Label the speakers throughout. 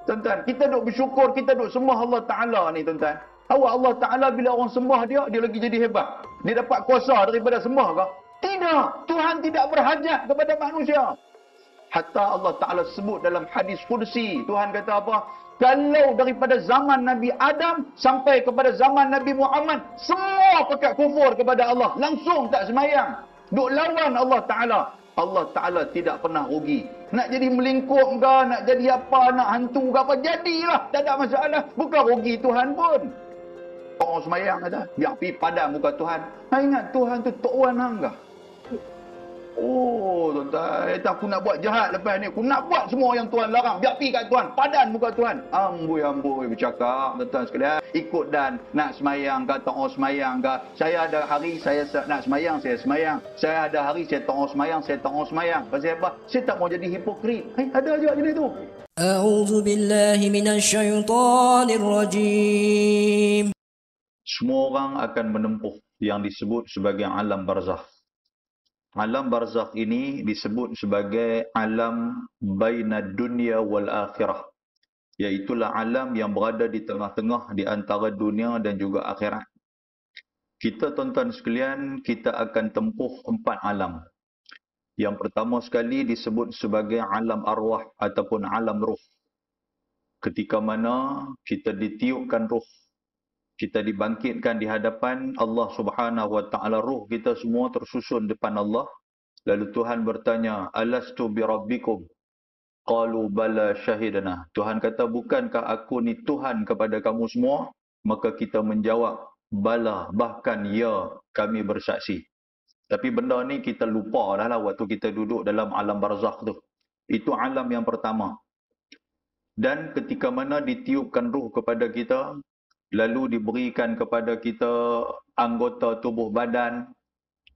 Speaker 1: Tuan-tuan, kita duk bersyukur, kita duk sembah Allah Ta'ala ni tuan-tuan. Awak Allah Ta'ala bila orang sembah dia, dia lagi jadi hebat. Dia dapat kuasa daripada sembah ke? Tidak. Tuhan tidak berhajat kepada manusia. Hatta Allah Ta'ala sebut dalam hadis Qudsi. Tuhan kata apa? Kalau daripada zaman Nabi Adam sampai kepada zaman Nabi Muhammad, semua pakat kufur kepada Allah. Langsung tak semayang. Duk lawan Allah Ta'ala. Allah Ta'ala tidak pernah rugi. Nak jadi melingkup ke, nak jadi apa, nak hantu ke apa, jadilah. Tak ada masalah. Bukan rugi Tuhan pun. Orang semayang kata, biar pergi padam muka Tuhan. Ingat Tuhan tu tok wan hang ke? Oh, tuan-tuan, aku nak buat jahat lepas ni. Aku nak buat semua yang Tuhan larang. Biar pergi kat Tuhan. Padan muka Tuhan. Amboi bercakap, tuan-tuan sekalian. Ikut dan nak semayang ke, tak orang semayang ke. Saya ada hari saya nak semayang, saya semayang. Saya ada hari saya tak orang semayang, saya tak orang semayang. Pasal apa? Saya tak mau jadi hipokrit. Ada juga jenis tu.
Speaker 2: A'udzu billahi minasyaitonir rajim.
Speaker 1: Semua orang akan menempuh yang disebut sebagai alam barzakh. Alam barzakh ini disebut sebagai alam bainad dunya wal akhirah. Iaitulah alam yang berada di tengah-tengah di antara dunia dan juga akhirat. Kita tuan-tuan sekalian, kita akan tempuh 4 alam. Yang pertama sekali disebut sebagai alam arwah ataupun alam ruh. Ketika mana kita ditiupkan ruh, kita dibangkitkan di hadapan Allah Subhanahu wa taala, ruh kita semua tersusun depan Allah. Lalu Tuhan bertanya, "Alastu bi rabbikum?" Qalu bala syahidana. Tuhan kata, "Bukankah aku ni Tuhan kepada kamu semua?" Maka kita menjawab, "Bala, bahkan ya, kami bersaksi." Tapi benda ni kita lupa dah lah waktu kita duduk dalam alam barzakh tu. Itu alam yang pertama. Dan ketika mana ditiupkan ruh kepada kita, lalu diberikan kepada kita anggota tubuh badan,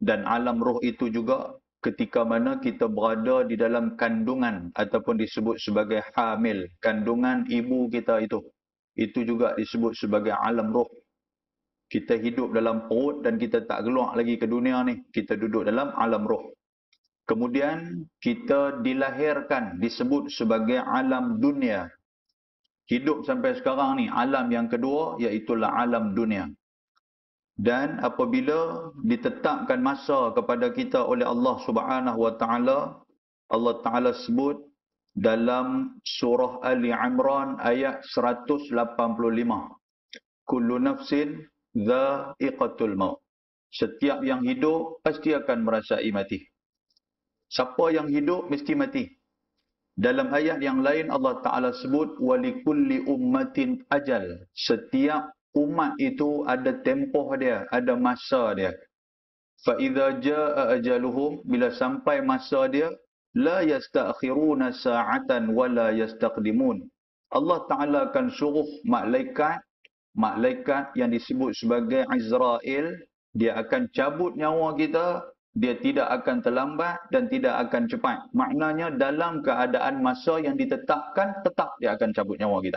Speaker 1: dan alam roh itu juga ketika mana kita berada di dalam kandungan ataupun disebut sebagai hamil, kandungan ibu kita itu juga disebut sebagai alam roh. Kita hidup dalam perut dan kita tak keluar lagi ke dunia ni, kita duduk dalam alam roh. Kemudian kita dilahirkan, disebut sebagai alam dunia. Hidup sampai sekarang ni, alam yang kedua iaitulah alam dunia. Dan apabila ditetapkan masa kepada kita oleh Allah Subhanahu wa taala, Allah Taala sebut dalam surah Ali Imran ayat 185. Kullu nafsin dha'iqatul maut. Setiap yang hidup pasti akan merasai mati. Siapa yang hidup mesti mati. Dalam ayat yang lain Allah Ta'ala sebut walikulli ummatin ajal. Setiap umat itu ada tempoh dia, ada masa dia. Fa idza jaa ajaluhum, bila sampai masa dia, la yasta'khiruna sa'atan wa la yastaqdimun. Allah Ta'ala akan suruh malaikat yang disebut sebagai Azrail, dia akan cabut nyawa kita. Dia tidak akan terlambat dan tidak akan cepat. Maknanya dalam keadaan masa yang ditetapkan, tetap dia akan cabut nyawa kita.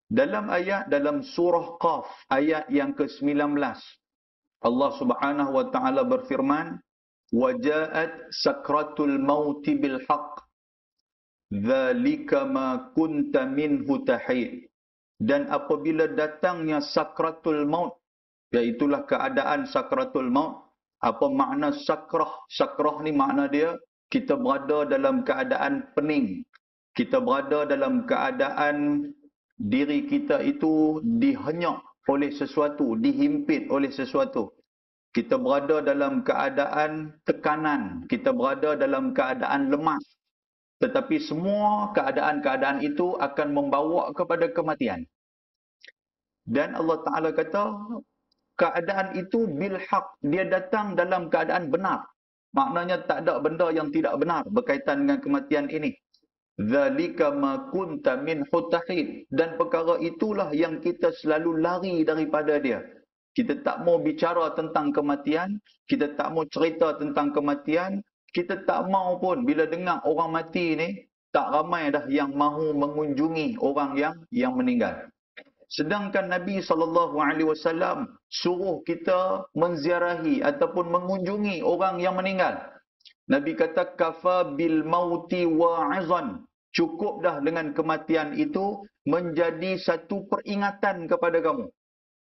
Speaker 1: Dalam surah Qaf, ayat yang ke-19, Allah Subhanahu wa taala berfirman, "Waja'at sakratul mauti bil haqq, dzalika ma kunta minhu tahid." Dan apabila datangnya sakratul maut, iaitulah keadaan sakratul maut. Apa makna sakrah? Sakrah ni makna dia, kita berada dalam keadaan pening. Kita berada dalam keadaan diri kita itu dihenyak oleh sesuatu, dihimpit oleh sesuatu. Kita berada dalam keadaan tekanan. Kita berada dalam keadaan lemah. Tetapi semua keadaan-keadaan itu akan membawa kepada kematian. Dan Allah Ta'ala kata, keadaan itu bilhaq, dia datang dalam keadaan benar. Maknanya tak ada benda yang tidak benar berkaitan dengan kematian ini. Dzalika ma kunta minhu tahid. Dan perkara itulah yang kita selalu lari daripada dia. Kita tak mau bicara tentang kematian, kita tak mau cerita tentang kematian, kita tak mau pun bila dengar orang mati ni, tak ramai dah yang mahu mengunjungi orang yang meninggal. Sedangkan Nabi SAW suruh kita menziarahi ataupun mengunjungi orang yang meninggal. Nabi kata, "Kafa bil mauti wa'izan." Cukup dah dengan kematian itu menjadi satu peringatan kepada kamu.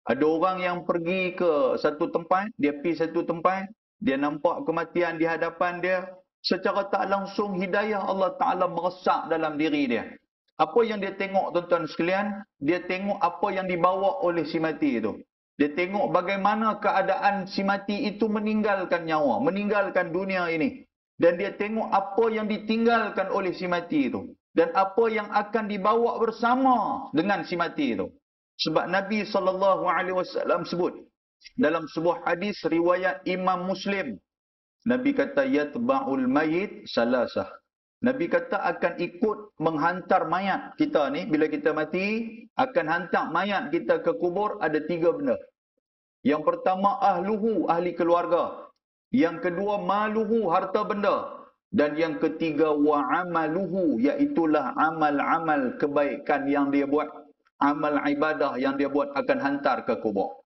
Speaker 1: Ada orang yang pergi ke satu tempat, dia pergi satu tempat, dia nampak kematian di hadapan dia, secara tak langsung hidayah Allah Ta'ala meresap dalam diri dia. Apa yang dia tengok, tuan-tuan sekalian? Dia tengok apa yang dibawa oleh si mati itu. Dia tengok bagaimana keadaan si mati itu meninggalkan nyawa, meninggalkan dunia ini. Dan dia tengok apa yang ditinggalkan oleh si mati itu. Dan apa yang akan dibawa bersama dengan si mati itu. Sebab Nabi SAW sebut dalam sebuah hadis riwayat Imam Muslim. Nabi kata, yatba'ul mayit salasah. Nabi kata akan ikut menghantar mayat kita ni, bila kita mati, akan hantar mayat kita ke kubur, ada 3 benda. Yang pertama, ahluhu, ahli keluarga. Yang kedua, maluhu, harta benda. Dan yang ketiga, wa amaluhu, iaitulah amal-amal kebaikan yang dia buat. Amal ibadah yang dia buat akan hantar ke kubur.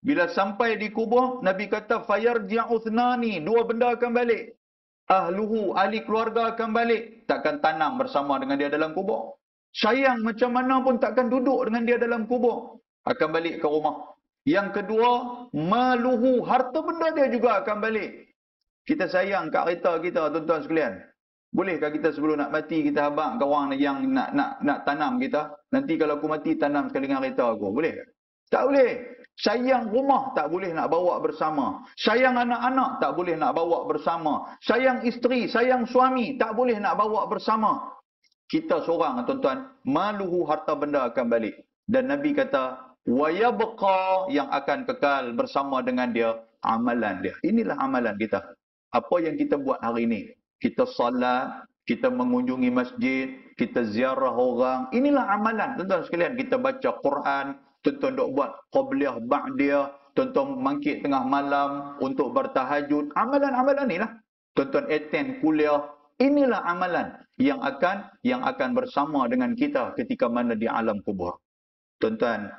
Speaker 1: Bila sampai di kubur, Nabi kata, fayarji'u thnani, 2 benda akan balik. Ahluhu, ahli keluarga akan balik. Takkan tanam bersama dengan dia dalam kubur. Sayang macam mana pun takkan duduk dengan dia dalam kubur. Akan balik ke rumah. Yang kedua, maluhu, harta benda dia juga akan balik. Kita sayang kat kereta kita, tuan-tuan sekalian. Bolehkah kita sebelum nak mati, kita habaq ke orang yang nak tanam kita? Nanti kalau aku mati, tanam sekali dengan kereta aku. Boleh tak? Tak boleh. Sayang rumah tak boleh nak bawa bersama. Sayang anak-anak tak boleh nak bawa bersama. Sayang isteri, sayang suami tak boleh nak bawa bersama. Kita seorang, tuan-tuan, maluhu, harta benda akan balik. Dan Nabi kata, wa yabqa, yang akan kekal bersama dengan dia, amalan dia. Inilah amalan kita. Apa yang kita buat hari ini? Kita salat, kita mengunjungi masjid, kita ziarah orang. Inilah amalan, tuan-tuan sekalian. Kita baca Quran, tuan-tuan dok buat qabliyah ba'diyah, tuan-tuan mangkit tengah malam untuk bertahajud. Amalan-amalan inilah. Tuan-tuan attend kuliah. Inilah amalan yang akan bersama dengan kita ketika mana di alam kubur. Tuan-tuan,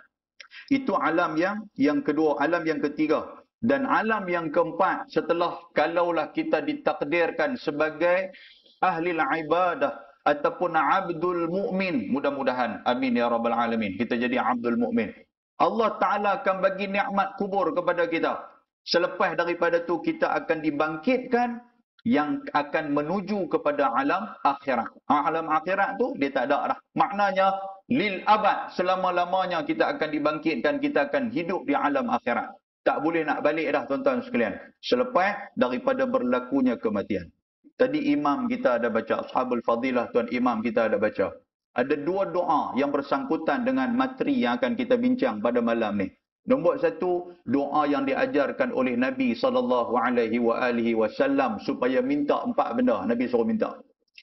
Speaker 1: itu alam yang kedua, alam yang ketiga. Dan alam yang keempat, setelah kalaulah kita ditakdirkan sebagai ahli ibadah ataupun abdul mu'min, mudah-mudahan, amin ya rabbal alamin, kita jadi abdul mu'min. Allah Ta'ala akan bagi nikmat kubur kepada kita. Selepas daripada tu kita akan dibangkitkan yang akan menuju kepada alam akhirat. Alam akhirat tu dia tak ada dah. Maknanya lil abad, selama-lamanya kita akan dibangkitkan, kita akan hidup di alam akhirat. Tak boleh nak balik dah, tuan-tuan sekalian. Selepas daripada berlakunya kematian. Tadi imam kita ada baca, Ashabul Fadilah, tuan imam kita ada baca. Ada 2 doa yang bersangkutan dengan materi yang akan kita bincang pada malam ni. Nombor 1, doa yang diajarkan oleh Nabi SAW supaya minta 4 benda. Nabi suruh minta.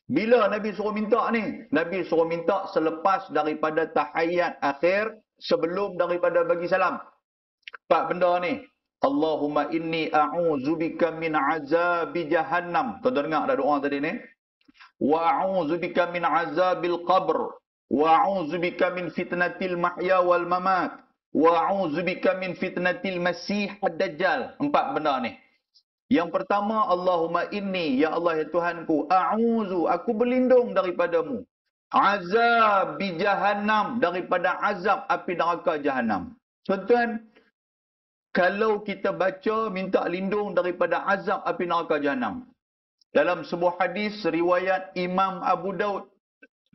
Speaker 1: Bila Nabi suruh minta ni? Nabi suruh minta selepas daripada tahiyat akhir, sebelum daripada bagi salam. 4 benda ni. Allahumma inni a'udzubika min azabi jahannam. Tuan-tuan dengar dah doa tadi ni? Wa a'udzubika min azabil qabr. Wa a'udzubika min fitnatil mahya wal mamat. Wa a'udzubika min fitnatil masih ad-dajjal. 4 benda ni. Yang pertama, Allahumma inni, ya Allah ya Tuhanku, a'udzu, aku berlindung daripadamu. Azab bi jahannam, daripada azab api neraka jahannam. Tuan-tuan, kalau kita baca minta lindung daripada azab api neraka jahannam. Dalam sebuah hadis riwayat Imam Abu Daud,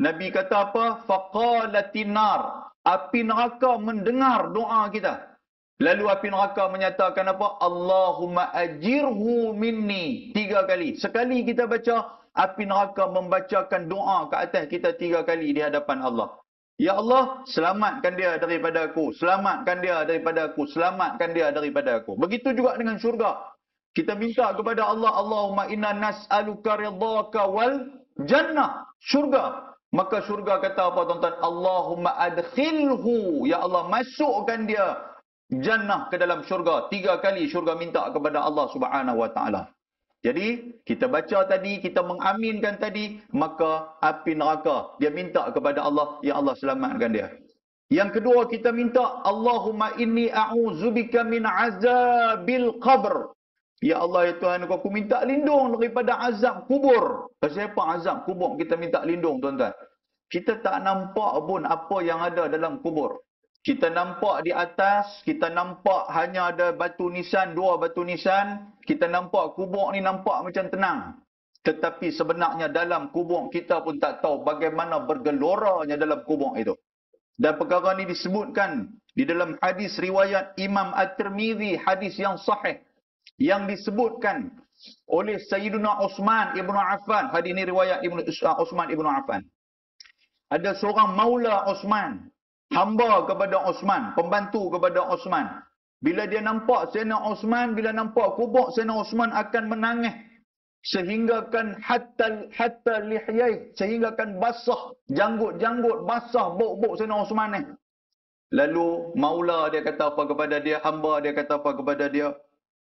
Speaker 1: Nabi kata apa? Faqalatin nar, api neraka mendengar doa kita. Lalu api neraka menyatakan apa? Allahumma ajirhu minni. 3 kali. Sekali kita baca, api neraka membacakan doa ke atas kita 3 kali di hadapan Allah. Ya Allah, selamatkan dia daripada aku. Selamatkan dia daripada aku. Selamatkan dia daripada aku. Begitu juga dengan syurga. Kita minta kepada Allah, Allahumma inna nas'aluka ridhaka wal jannah. Syurga. Maka syurga kata apa, tuan-tuan? Allahumma adkhilhu. Ya Allah, masukkan dia jannah ke dalam syurga. 3 kali syurga minta kepada Allah Subhanahu wa taala. Jadi, kita baca tadi, kita mengaminkan tadi, maka api neraka, dia minta kepada Allah, ya Allah selamatkan dia. Yang kedua, kita minta, Allahumma inni a'udzubika min azabil qabr. Ya Allah, ya Tuhan aku minta lindung daripada azab kubur. Pasal apa azab kubur kita minta lindung, tuan-tuan? Kita tak nampak pun apa yang ada dalam kubur. Kita nampak di atas, kita nampak hanya ada batu nisan, 2 batu nisan. Kita nampak kubur ni nampak macam tenang. Tetapi sebenarnya dalam kubur kita pun tak tahu bagaimana bergeloranya dalam kubur itu. Dan perkara ini disebutkan di dalam hadis riwayat Imam At-Tirmizi, hadis yang sahih, yang disebutkan oleh Sayyidina Uthman Ibn Affan. Hadis ini riwayat Uthman Ibn Affan. Ada seorang maula Uthman, hamba kepada Uthman, pembantu kepada Uthman. Bila dia nampak Sayyidina Uthman, bila nampak kubur Sayyidina Uthman akan menangis. Sehinggakan hatta lihyai, sehinggakan basah janggut-janggut, basah bau-bau Sayyidina Uthman ni. Lalu maula dia kata apa kepada dia, hamba dia kata apa kepada dia?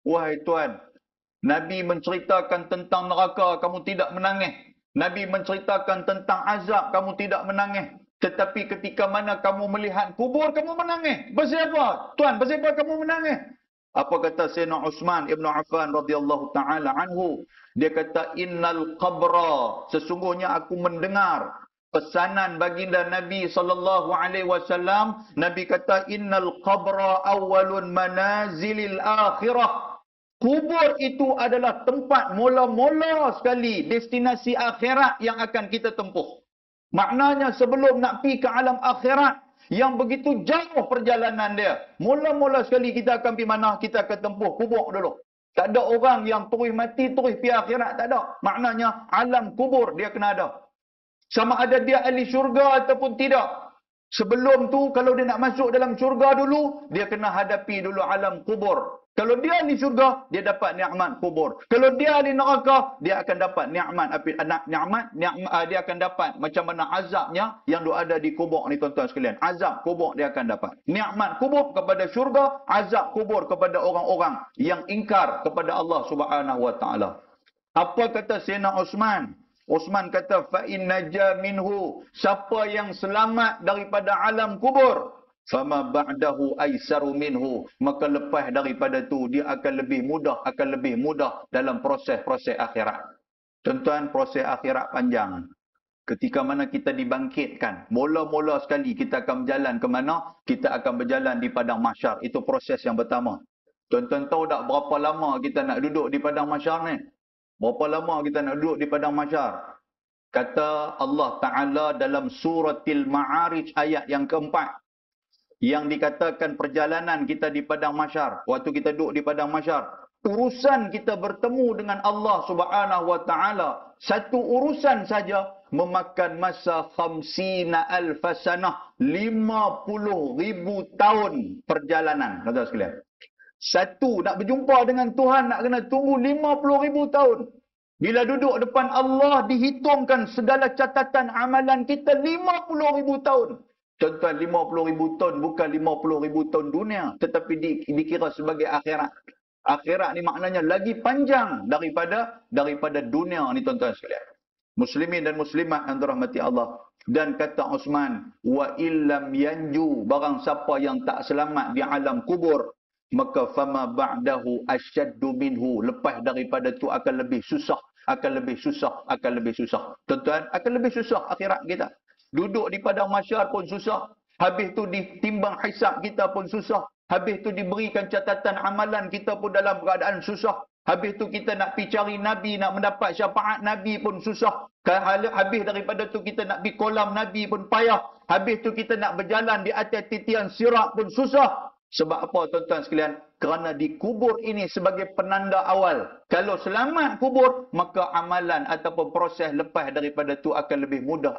Speaker 1: Wahai Tuan, Nabi menceritakan tentang neraka, kamu tidak menangis. Nabi menceritakan tentang azab, kamu tidak menangis. Tetapi ketika mana kamu melihat kubur, kamu menangis. Pasal apa? Tuan, pasal apa kamu menangis? Apa kata Sayyidina Uthman Ibn Affan radhiyallahu ta'ala anhu? Dia kata, innal qabra, sesungguhnya aku mendengar pesanan baginda Nabi sallallahu alaihi wasallam. Nabi kata, innal qabra awwalun manazilil akhirah. Kubur itu adalah tempat mula-mula sekali destinasi akhirat yang akan kita tempuh. Maknanya sebelum nak pergi ke alam akhirat yang begitu jauh perjalanan dia, mula-mula sekali kita akan pergi mana? Kita akan tempuh kubur dulu. Tak ada orang yang terus mati, terus pergi akhirat. Tak ada. Maknanya alam kubur dia kena ada. Sama ada dia ahli syurga ataupun tidak. Sebelum tu, kalau dia nak masuk dalam syurga dulu, dia kena hadapi dulu alam kubur. Kalau dia ahli syurga, dia dapat nikmat kubur. Kalau dia ahli neraka, dia akan dapat nikmat dia akan dapat macam mana azabnya yang ada di kubur ni, tuan-tuan sekalian. Azab kubur dia akan dapat. Nikmat kubur kepada syurga, azab kubur kepada orang-orang yang ingkar kepada Allah Subhanahu wa taala. Apa kata Sayyidina Uthman? Uthman kata, fa inna minhu, siapa yang selamat daripada alam kubur, fama ba'dahu aisaru minhu, maka lepas daripada tu dia akan lebih mudah dalam proses-proses akhirat. Tuan-tuan, proses akhirat panjang. Ketika mana kita dibangkitkan, mula-mula sekali kita akan berjalan ke mana? Kita akan berjalan di padang mahsyar. Itu proses yang pertama. Tuan-tuan tahu tak berapa lama kita nak duduk di padang mahsyar ni? Berapa lama kita nak duduk di padang mahsyar? Kata Allah Ta'ala dalam suratil Ma'arij ayat yang keempat, yang dikatakan perjalanan kita di padang mahsyar, waktu kita duduk di padang mahsyar, urusan kita bertemu dengan Allah Subhanahu wa taala, satu urusan saja memakan masa 50,000 sanah, 50,000 tahun perjalanan, kata sekalian. Satu, nak berjumpa dengan Tuhan nak kena tunggu 50,000 tahun. Bila duduk depan Allah, dihitungkan segala catatan amalan kita 50,000 tahun. Tuan-tuan, 50,000 tahun bukan 50,000 tahun dunia, tetapi dikira sebagai akhirat. Akhirat ni maknanya lagi panjang daripada dunia ni, tuan-tuan sekalian. Muslimin dan muslimat yang dirahmati Allah. Dan kata Uthman, wa illam yanju, barang siapa yang tak selamat di alam kubur, maka fama ba'dahu asyaddu minhu, lepas daripada tu akan lebih susah, akan lebih susah. Tuan-tuan, akan lebih susah akhirat kita. Duduk di padang mahsyar pun susah. Habis tu ditimbang hisab kita pun susah. Habis tu diberikan catatan amalan kita pun dalam keadaan susah. Habis tu kita nak pergi cari Nabi, nak mendapat syafaat Nabi pun susah. Habis daripada tu kita nak pergi kolam Nabi pun payah. Habis tu kita nak berjalan di atas titian sirat pun susah. Sebab apa, tuan-tuan sekalian? Kerana dikubur ini sebagai penanda awal. Kalau selamat kubur, maka amalan ataupun proses lepas daripada itu akan lebih mudah.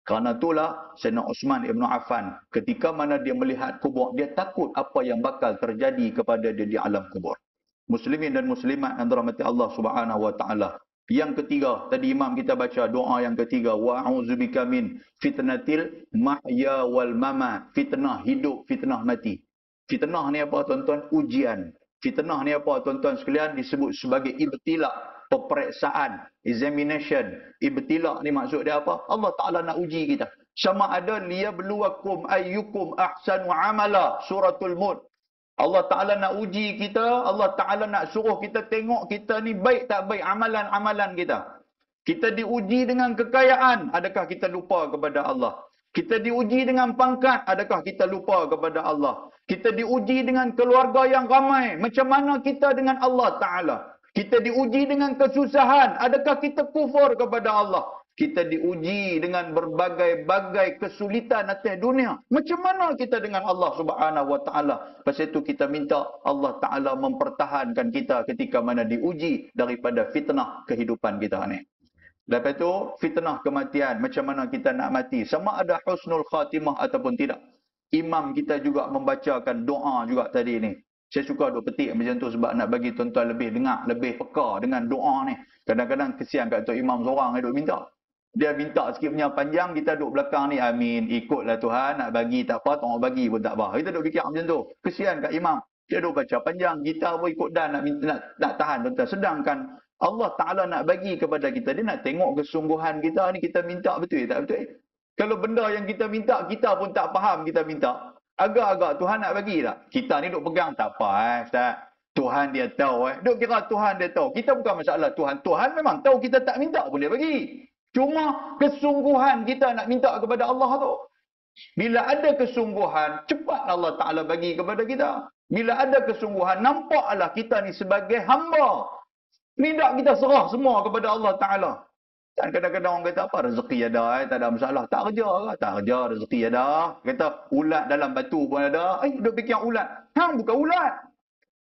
Speaker 1: Kerana itulah Sayyidina Uthman Ibn Affan, ketika mana dia melihat kubur, dia takut apa yang bakal terjadi kepada dia di alam kubur. Muslimin dan muslimat yang dirahmati Allah Subhanahu wa taala. Yang ketiga, tadi imam kita baca doa yang ketiga, wa a'udzubika min fitnatil mahya wal mamat, fitnah hidup, fitnah mati. Fitnah ni apa, tuan-tuan? Ujian. Fitnah ni apa, tuan-tuan sekalian? Disebut sebagai ibtila, peperiksaan, examination. Ibtila ni maksud dia apa? Allah Ta'ala nak uji kita. Sama ada liyabluwakum ayyukum ahsanu amala, suratul Mulk. Allah Ta'ala nak uji kita, Allah Ta'ala nak suruh kita tengok kita ni baik tak baik amalan-amalan kita. Kita diuji dengan kekayaan, adakah kita lupa kepada Allah? Kita diuji dengan pangkat, adakah kita lupa kepada Allah? Kita diuji dengan keluarga yang ramai, macam mana kita dengan Allah Ta'ala? Kita diuji dengan kesusahan, adakah kita kufur kepada Allah? Kita diuji dengan berbagai-bagai kesulitan atas dunia. Macam mana kita dengan Allah Subhanahu Wa Taala? Pasal itu kita minta Allah Taala mempertahankan kita ketika mana diuji daripada fitnah kehidupan kita ni. Lepas itu fitnah kematian, macam mana kita nak mati? Sama ada husnul khatimah ataupun tidak. Imam kita juga membacakan doa juga tadi ni. Saya suka duk petik macam tu sebab nak bagi tuan-tuan lebih dengar, lebih peka dengan doa ni. Kadang-kadang kesian kat tu imam seorang yang duk minta. Dia minta sikit punya panjang, kita duduk belakang ni, amin, ikutlah Tuhan, nak bagi tak apa, tak bagi pun tak apa. Kita duduk fikir macam tu. Kesian kat imam. Dia duduk baca panjang, kita pun ikut dan nak tahan. Tuan-tuan. Sedangkan Allah Ta'ala nak bagi kepada kita, dia nak tengok kesungguhan kita ni, kita minta betul tak betul. Kalau benda yang kita minta, kita pun tak faham kita minta. Agak-agak Tuhan nak bagi tak? Kita ni duduk pegang, tak apa Ustaz. Tuhan dia tahu. Duduk kira Tuhan dia tahu. Kita bukan masalah Tuhan. Tuhan memang tahu kita tak minta pun dia bagi. Cuma kesungguhan kita nak minta kepada Allah tu. Bila ada kesungguhan, cepat Allah Ta'ala bagi kepada kita. Bila ada kesungguhan, nampaklah kita ni sebagai hamba. Ni tak kita serah semua kepada Allah Ta'ala. Dan kadang-kadang orang kata apa? Rezeki ada, tak ada masalah. Tak kerja ke? Tak kerja, rezeki ada. Kata ulat dalam batu pun ada. Duk fikir ulat. Hang bukan ulat.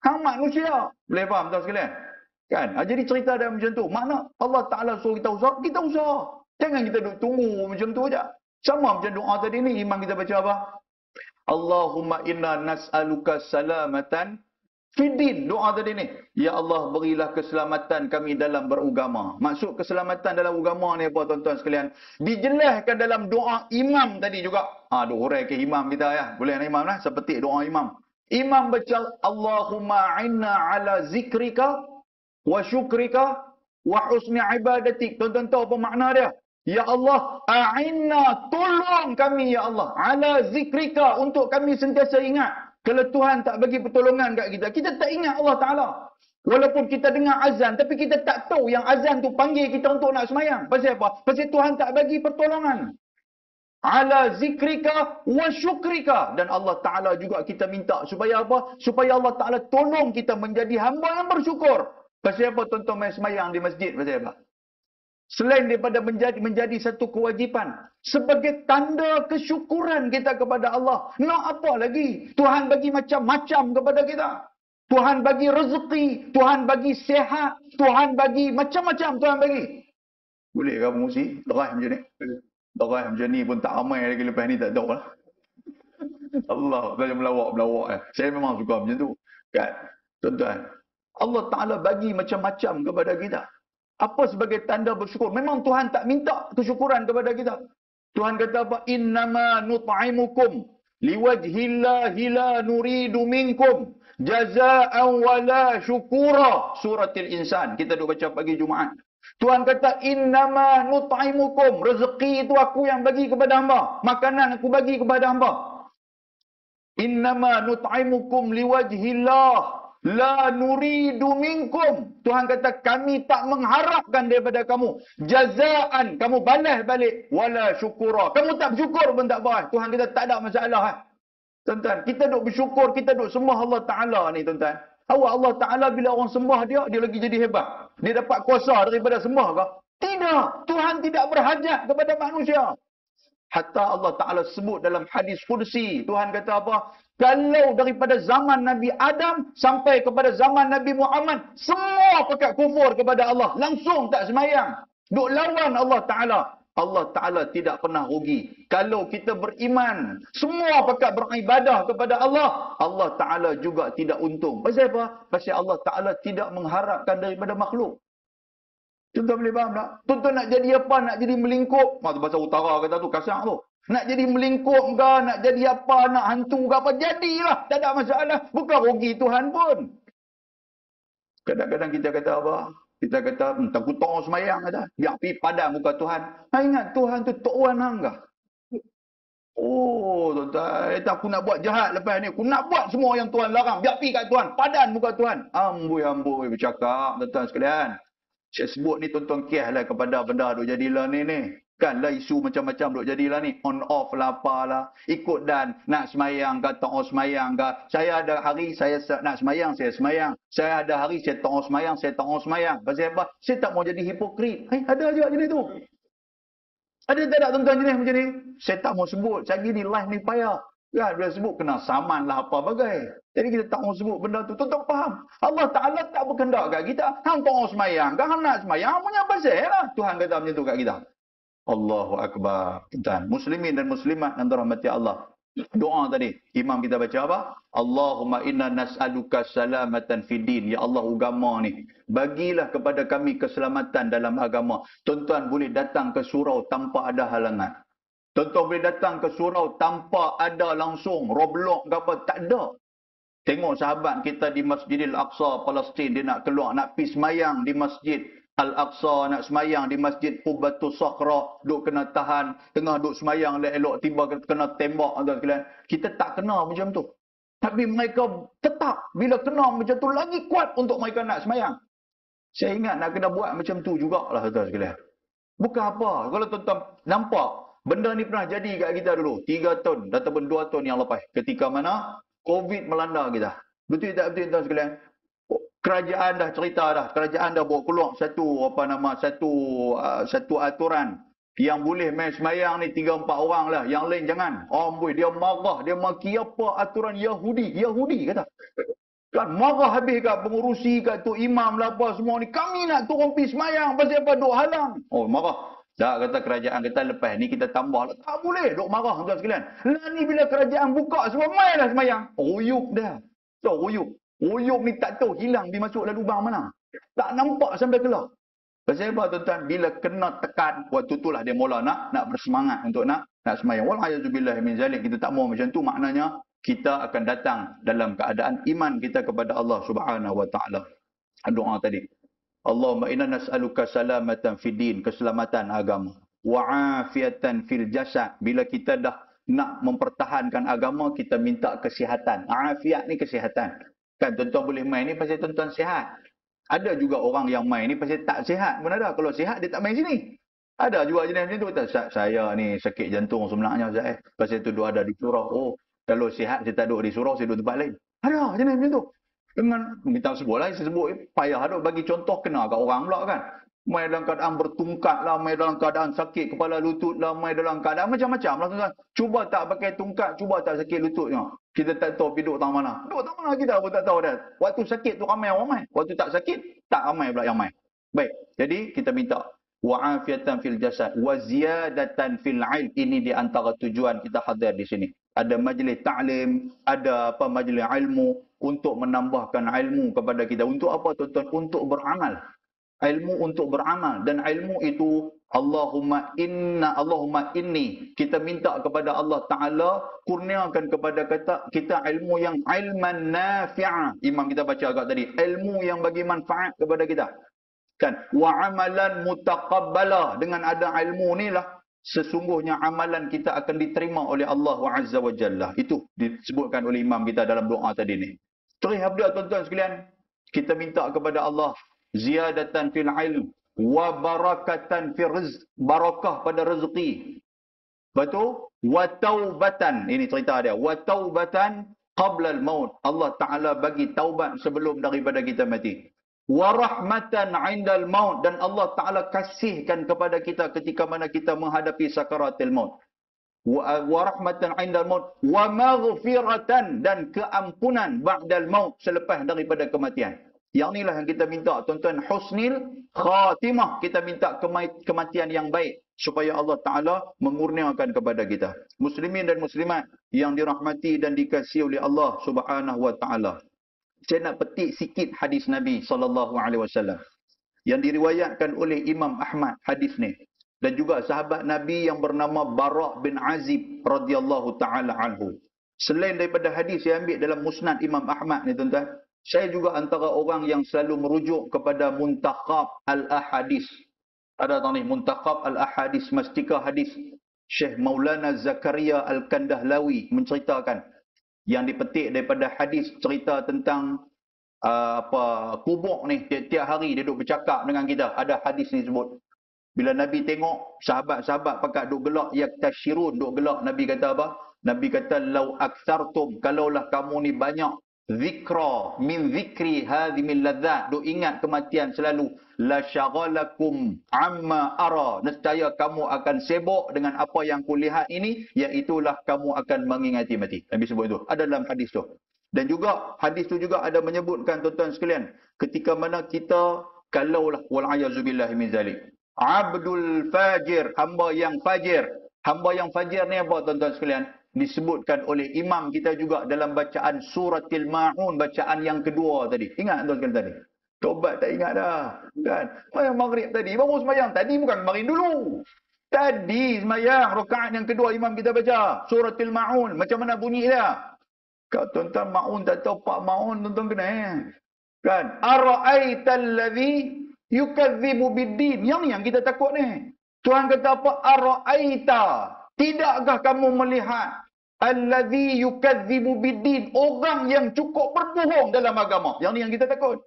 Speaker 1: Hang manusia. Boleh faham tuan sekalian? Kan? Jadi cerita dia macam tu. Makna Allah Ta'ala suruh kita usaha, kita usaha. Jangan kita duduk tunggu macam tu aja. Sama macam doa tadi ni, imam kita baca apa? Allahumma inna nas'aluka salamatan fiddin. Doa tadi ni. Ya Allah, berilah keselamatan kami dalam beragama. Maksud keselamatan dalam agama ni apa tuan-tuan sekalian? Dijelaskan dalam doa imam tadi juga. Duk hurai ke imam kita ya. Boleh imam lah? Seperti doa imam. Imam baca Allahumma inna ala zikrika wa syukrika wa husni ibadatik. Tuan-tuan tahu apa makna dia? Ya Allah, a'inna, tolong kami ya Allah. Ala zikrika, untuk kami sentiasa ingat. Kalau Tuhan tak bagi pertolongan kat kita, kita tak ingat Allah Ta'ala. Walaupun kita dengar azan, tapi kita tak tahu yang azan tu panggil kita untuk nak semayang. Pasal apa? Pasal Tuhan tak bagi pertolongan. Ala zikrika wa syukrika. Dan Allah Ta'ala juga kita minta supaya apa? Supaya Allah Ta'ala tolong kita menjadi hamba yang bersyukur. Pasal apa tuan-tuan main semayang di masjid? Pasal apa? Selain daripada menjadi satu kewajipan. Sebagai tanda kesyukuran kita kepada Allah. Nak apa lagi? Tuhan bagi macam-macam kepada kita. Tuhan bagi rezeki. Tuhan bagi sihat. Tuhan bagi macam-macam Tuhan bagi. Boleh ke pengusi? Derah macam ni? Derah macam ni pun tak ramai lagi lepas ni tak tahu lah. Allah, saya melawak-melawak. Saya memang suka macam tu. Kan? Tuan-tuan. Allah Ta'ala bagi macam-macam kepada kita. Apa sebagai tanda bersyukur? Memang Tuhan tak minta kesyukuran kepada kita. Tuhan kata apa? Innama nut'imukum liwajhillahi la nuridu minkum jaza'an wala syukura. Suratul Insan. Kita duk baca pagi Jumaat. Tuhan kata innama nut'imukum. Rezeki itu aku yang bagi kepada hamba. Makanan aku bagi kepada hamba. Innama nut'imukum liwajhillah la nuridu minkum. Tuhan kata kami tak mengharapkan daripada kamu jazaan, kamu balas balik, wala syukura. Kamu tak bersyukur pun tak apa. Tuhan kata tak ada masalah. Tuan-tuan, kita duk bersyukur, kita duk sembah Allah Ta'ala ni tuan-tuan. Awak Allah Ta'ala bila orang sembah dia lagi jadi hebat. Dia dapat kuasa daripada sembah ke? Tidak. Tuhan tidak berhajat kepada manusia. Hatta Allah Ta'ala sebut dalam hadis Qudsi. Tuhan kata apa? Kalau daripada zaman Nabi Adam sampai kepada zaman Nabi Muhammad, semua pakat kufur kepada Allah. Langsung tak semayang. Duk lawan Allah Ta'ala. Allah Ta'ala tidak pernah rugi. Kalau kita beriman, semua pakat beribadah kepada Allah, Allah Ta'ala juga tidak untung. Pasal apa? Pasal Allah Ta'ala tidak mengharapkan daripada makhluk. Tuan-tuan boleh faham tak? Tuan-tuan nak jadi apa? Nak jadi melingkup. Bahasa utara kata tu, kasar tu. Nak jadi melingkup ke? Nak jadi apa? Nak hantu ke apa? Jadilah. Tak ada masalah. Bukan rugi Tuhan pun. Kadang-kadang kita kata apa? Kita kata, takut tak semayang kata. Biar pergi padam muka Tuhan. Ingat Tuhan tu Tok Wan hang ke? Oh, tuan-tuan, aku nak buat jahat lepas ni. Aku nak buat semua yang Tuhan larang. Biar pergi kat Tuhan. Padan muka Tuhan. Amboi bercakap, tuan-tuan sekalian. Saya sebut ni tuan-tuan kias lah kepada benda duk jadilah ni. Kan lah isu macam-macam duk jadilah ni. On off lah apalah. Ikut dan nak semayang ke, tak semayang ke. Saya ada hari saya nak semayang, saya semayang. Saya ada hari saya tak semayang, saya tak semayang. Pasal apa? Saya tak mau jadi hipokrit. Ada juga jenis tu. Ada tak ada tuan-tuan jenis macam ni? Saya tak mau sebut. Saya gini live ni payah. Ya, bila sebut kena saman lah apa bagai. Jadi kita tak mau sebut benda tu. Tuan-tuan faham? Allah Ta'ala tak berkendak kat kita. Hang tak mau semayang. Hang nak semayang. Hang punya pasal lah. Tuhan kata macam tu kat kita. Allahu Akbar. Tuan, muslimin dan muslimat yang dirahmati Allah. Doa tadi, imam kita baca apa? Allahumma inna nas'aluka salamatan fid din. Ya Allah, agama ni, bagilah kepada kami keselamatan dalam agama. Tuan-tuan boleh datang ke surau tanpa ada halangan. Tuan-tuan boleh datang ke surau tanpa ada langsung roblok ke apa, tak ada. Tengok sahabat kita di Masjidil Aqsa, Palestin, dia nak keluar, nak pergi semayang di Masjid Al-Aqsa, nak semayang di Masjid Qubatus Sakhra, duk kena tahan, tengah duk semayang elok tiba kena tembak. Kita tak kena macam tu. Tapi mereka tetap bila kena macam tu lagi kuat untuk mereka nak semayang. Saya ingat nak kena buat macam tu jugalah tuan-tuan sekalian. Bukan apa. Kalau tuan-tuan nampak, benda ni pernah jadi kat kita dulu. 3 tahun ataupun 2 tahun yang lepas. Ketika mana COVID melanda kita. Betul tak betul tuan sekalian? Kerajaan dah cerita dah. Kerajaan dah buat keluar satu aturan. Yang boleh main semayang ni 3-4 orang lah. Yang lain jangan. Amboi, dia marah. Dia maki apa aturan Yahudi. Yahudi kata. Kan marah habis kat pengurusi kat tu imam lah apa semua ni. Kami nak turun pergi semayang. Pasal apa duk halang. Oh marah. Dah kata kerajaan kata lepas ni kita tambah. Tak boleh duk marah tuan sekalian. Lah ni bila kerajaan buka semua main lah semayang. Ruyuk dah. So ruyuk. Ruyuk ni tak tahu hilang dia masuk dalam lubang mana. Tak nampak sampai keluar. Pasal apa tuan-tuan? Bila kena tekan, waktu itulah dia mula nak bersemangat untuk nak semayang. Wal'ayazubillah min zalik. Kita tak mau macam tu. Maknanya kita akan datang dalam keadaan iman kita kepada Allah Subhanahu wa taala. Doa tadi. Allahumma inna nas'aluka salamatan fid din, keselamatan agama. Wa afiatan fil jasad. Bila kita dah nak mempertahankan agama, kita minta kesihatan. Afiat ni kesihatan. Kan tuan-tuan boleh main ni pasal tuan-tuan sihat. Ada juga orang yang main ni pasal tak sihat. Mana ada? Kalau sihat dia tak main sini. Ada juga jenis macam tu. Saya ni sakit jantung sebenarnya. Pasal tu dia ada di surau. Oh, kalau sihat saya tak duduk di surau, saya duduk tempat lain. Ada jenis macam tu. Dengan kita sebut lah, saya sebut payah ada bagi contoh kena kat orang pula kan. Main dalam keadaan bertungkat lah, main dalam keadaan sakit kepala lutut lah, main dalam keadaan macam-macam lah tuan-tuan. Cuba tak pakai tungkat, cuba tak sakit lututnya. Kita tak tahu pergi duduk tang mana. Duduk tang mana kita pun tak tahu dah. Waktu sakit tu ramai orang main. Waktu tak sakit, tak ramai pula yang main. Baik, jadi kita minta wa'afiatan fil jasad wa ziyadatan fil ilm. Ini di antara tujuan kita hadir di sini. Ada majlis ta'lim, ada apa majlis ilmu untuk menambahkan ilmu kepada kita. Untuk apa tuan-tuan? Untuk beramal. Ilmu untuk beramal, dan ilmu itu Allahumma inni, kita minta kepada Allah Ta'ala kurniakan kepada kita ilmu yang ilman nafi'ah. Imam kita baca agak tadi, ilmu yang bagi manfaat kepada kita kan. Wa amalan mutaqabbala, dengan ada ilmu ni lah sesungguhnya amalan kita akan diterima oleh Allah Azza wa Jalla. Itu disebutkan oleh imam kita dalam doa tadi ni. Terus habis tuan-tuan sekalian, kita minta kepada Allah ziyadatan fil ilm wa barakatan fil rizq, barakah pada rezeki. Betul? Wa taubatan, ini cerita dia. Wa taubatan qabla al-maut. Allah Taala bagi taubat sebelum daripada kita mati. Wa rahmatan 'indal maut, dan Allah Taala kasihkan kepada kita ketika mana kita menghadapi sakaratul maut. Wa rahmatan 'indal maut wa maghfiratan, dan keampunan ba'dal maut, selepas daripada kematian. Yang inilah yang kita minta tuan-tuan, husnil khatimah. Kita minta kematian yang baik supaya Allah Ta'ala mengurniakan kepada kita. Muslimin dan muslimat yang dirahmati dan dikasihi oleh Allah Subhanahu wa Ta'ala. Saya nak petik sikit hadis Nabi SAW yang diriwayatkan oleh Imam Ahmad, hadis ni. Dan juga sahabat Nabi yang bernama Bara' bin Azib radhiyallahu ta'ala anhu. Selain daripada hadis yang ambil dalam musnad Imam Ahmad ni tuan-tuan, saya juga antara orang yang selalu merujuk kepada Muntakhab al-Ahadis. Ada tahu ni Muntakhab al-Ahadis, mastika hadis. Syekh Maulana Zakaria Al-Kandahlawi menceritakan yang dipetik daripada hadis cerita tentang kubur ni tiap-tiap hari dia duduk bercakap dengan kita. Ada hadis ni sebut. Bila Nabi tengok sahabat-sahabat pakat duk gelak yaktashirun, duk gelak, Nabi kata apa? Nabi kata lau aktsartum, kalaulah kamu ni banyak zikra min zikri hadhimil ladzat, duk ingat kematian selalu, la syagalakum amma ara, nescaya kamu akan sibuk dengan apa yang kulihat ini, iaitulah kamu akan mengingati mati. Nabi sebut itu. Ada dalam hadis tu. Dan juga hadis tu juga ada menyebutkan tuan-tuan sekalian, ketika mana kita kalaulah wal-ayazubillahi min zalik, abdul fajir, hamba yang fajir. Hamba yang fajir ni apa tuan-tuan sekalian? Disebutkan oleh imam kita juga dalam bacaan suratil Ma'un, bacaan yang kedua tadi. Ingat tuan sekalian tadi? Tobat tak ingat dah. Kan? Semayang maghrib tadi, baru semayang tadi, bukan kemarin dulu. Tadi semayang, rakaat yang kedua imam kita baca suratil Ma'un. Macam mana bunyi dia? Kalau tuan-tuan Ma'un tak tahu Pak Ma'un, tuan-tuan kena kan? Ara'aital ladzi yukadzibu biddin. Yang ni yang kita takut ni. Tuhan kata apa? Ara'aita. Tidakkah kamu melihat alladzi yukadzibu biddin, orang yang cukup berbohong dalam agama. Yang ni yang kita takut.